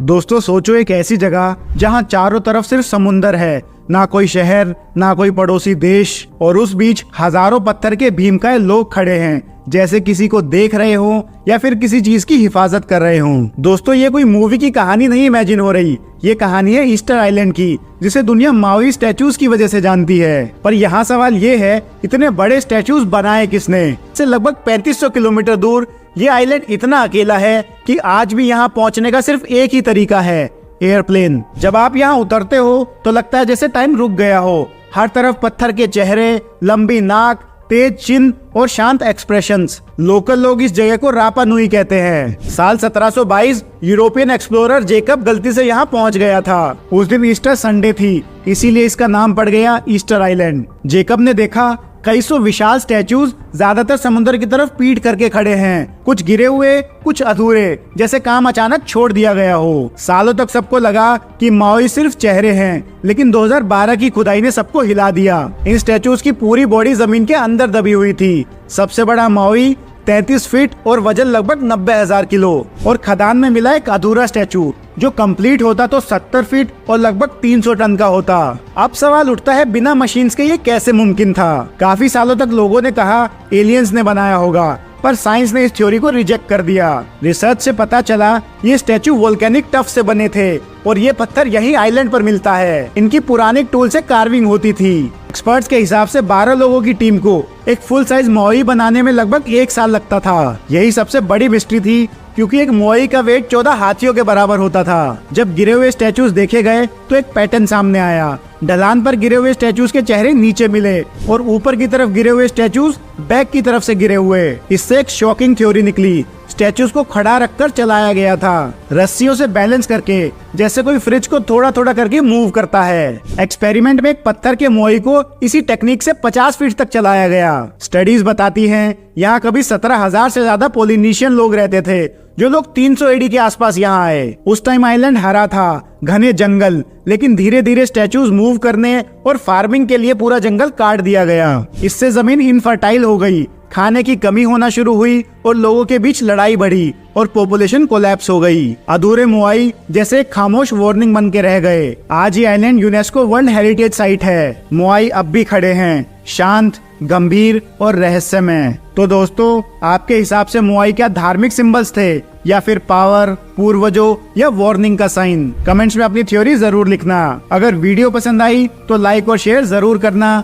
दोस्तों सोचो एक ऐसी जगह जहां चारों तरफ सिर्फ समुंदर है, ना कोई शहर ना कोई पड़ोसी देश, और उस बीच हजारों पत्थर के भीमकाय लोग खड़े हैं, जैसे किसी को देख रहे हो या फिर किसी चीज की हिफाजत कर रहे हो। दोस्तों ये कोई मूवी की कहानी नहीं इमेजिन हो रही, ये कहानी है ईस्टर आइलैंड की, जिसे दुनिया माओई स्टैचूज की वजह से जानती है। पर यहाँ सवाल ये है, इतने बड़े स्टैचूज बनाए किसने? इससे लगभग 3500 किलोमीटर दूर ये आइलैंड इतना अकेला है कि आज भी यहाँ पहुँचने का सिर्फ एक ही तरीका है, एयरप्लेन। जब आप यहाँ उतरते हो तो लगता है जैसे टाइम रुक गया हो। हर तरफ पत्थर के चेहरे, लंबी नाक, तेज चिन्ह और शांत एक्सप्रेशंस। लोकल लोग इस जगह को रापा नुई कहते हैं। साल 1722 यूरोपियन एक्सप्लोरर जेकब गलती से यहाँ पहुँच गया था। उस दिन ईस्टर संडे थी, इसीलिए इसका नाम पड़ गया ईस्टर आइलैंड। जेकब ने देखा कई सौ विशाल स्टैचूज ज्यादातर समुद्र की तरफ पीठ करके खड़े हैं, कुछ गिरे हुए कुछ अधूरे, जैसे काम अचानक छोड़ दिया गया हो। सालों तक सबको लगा कि माओई सिर्फ चेहरे हैं, लेकिन 2012 की खुदाई ने सबको हिला दिया। इन स्टैचूज की पूरी बॉडी जमीन के अंदर दबी हुई थी। सबसे बड़ा माओई 33 फीट और वजन लगभग 90,000 किलो, और खदान में मिला एक अधूरा स्टैचू जो कंप्लीट होता तो 70 फीट और लगभग 300 टन का होता। अब सवाल उठता है, बिना मशीन्स के ये कैसे मुमकिन था? काफी सालों तक लोगों ने कहा एलियंस ने बनाया होगा, पर साइंस ने इस थ्योरी को रिजेक्ट कर दिया। रिसर्च से पता चला ये स्टैचू वोल्केनिक टफ से बने थे, और ये पत्थर यही आइलैंड पर मिलता है। इनकी पुरानी टूल से कार्विंग होती थी। एक्सपर्ट्स के हिसाब से 12 लोगों की टीम को एक फुल साइज मोई बनाने में लगभग 1 साल लगता था। यही सबसे बड़ी मिस्ट्री थी, क्योंकि एक मोई का वेट 14 हाथियों के बराबर होता था। जब गिरे हुए स्टैचूज देखे गए तो एक पैटर्न सामने आया। ढलान पर गिरे हुए स्टैचूज के चेहरे नीचे मिले, और ऊपर की तरफ गिरे हुए स्टैचूज बैक की तरफ से गिरे हुए। इससे एक शॉकिंग थ्योरी निकली। स्टैचूज को खड़ा रखकर चलाया गया था, रस्सियों से बैलेंस करके, जैसे कोई फ्रिज को थोड़ा थोड़ा करके मूव करता है। एक्सपेरिमेंट में एक पत्थर के मोई को इसी टेक्निक से 50 फीट तक चलाया गया। स्टडीज बताती हैं यहाँ कभी 17,000 से ज्यादा पोलिनेशियन लोग रहते थे, जो लोग 300 एडी के आसपास यहाँ आए। उस टाइम आइलैंड हरा था, घने जंगल, लेकिन धीरे धीरे स्टैचूज मूव करने और फार्मिंग के लिए पूरा जंगल काट दिया गया। इससे जमीन इनफर्टाइल हो गई, खाने की कमी होना शुरू हुई, और लोगों के बीच लड़ाई बढ़ी और पॉपुलेशन कोलैप्स हो गई। अधूरे मोआई जैसे एक खामोश वार्निंग बन के रह गए। आज ये island UNESCO world heritage site है। मोआई अब भी खड़े हैं, शांत, गंभीर और रहस्यमय। तो दोस्तों आपके हिसाब से मोआई क्या धार्मिक सिंबल्स थे, या फिर पावर, पूर्वजों, या वार्निंग का साइन? कमेंट्स में अपनी थ्योरी जरूर लिखना। अगर वीडियो पसंद आई तो लाइक और शेयर जरूर करना।